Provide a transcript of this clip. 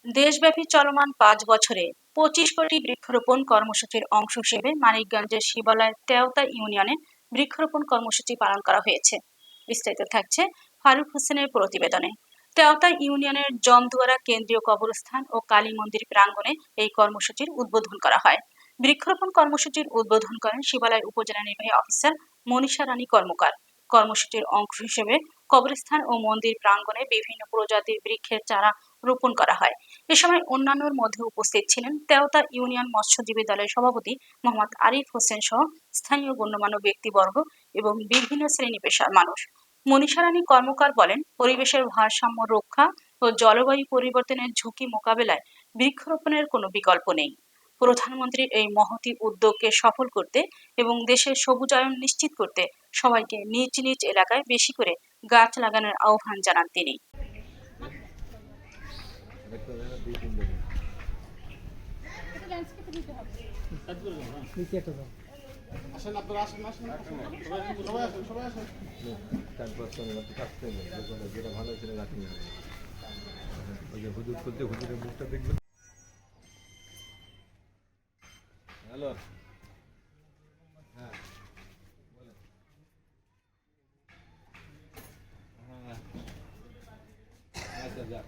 দেশব্যাপী চলমান ৫ বছরে ২৫ কোটি বৃক্ষরোপণ কর্মসূচির অংশ হিসেবে মানিকগঞ্জের শিবালয় তেওতা ইউনিয়নে বৃক্ষরোপণ কর্মসূচি পালন করা হয়েছে। বিস্তারিত থাকছে ফারুক হোসেনের প্রতিবেদনে। তেওতা ইউনিয়নের জমদুয়ারা কেন্দ্রীয় কবরস্থান ও কালী মন্দির প্রাঙ্গণে এই কর্মসূচির উদ্বোধন করা হয়। বৃক্ষরোপণ কর্মসূচির উদ্বোধন করেন শিবালয় উপজেলা নির্বাহী অফিসার মনীষা রানী কর্মকার। কর্মসূচির অংশ হিসেবে কবরস্থান ও মন্দির প্রাঙ্গণে বিভিন্ন প্রজাতির বৃক্ষের চারা রোপণ করা হয়। এ সময় অন্যান্যর মধ্যে উপস্থিত ছিলেন তেওতা ইউনিয়ন মৎস্যজীবী দলের সভাপতি মোহাম্মদ আরিফ হোসেন সহ স্থানীয় গণ্যমান্য ব্যক্তিবর্গ এবং বিভিন্ন শ্রেণী পেশার মানুষ। মনীষা রানী কর্মকার বলেন, পরিবেশের ভারসাম্য রক্ষা ও জলবায়ু পরিবর্তনের ঝুঁকি মোকাবেলায় বৃক্ষরোপণের কোনো বিকল্প নেই। প্রধানমন্ত্রীর এই মহতী উদ্যোগকে সফল করতে এবং দেশের সবুজায়ন নিশ্চিত করতে সবাইকে নিজ নিজ এলাকায় বেশি করে গাছ লাগানোর আহ্বান জানান তিনি। হ্যালো, আচ্ছা যা।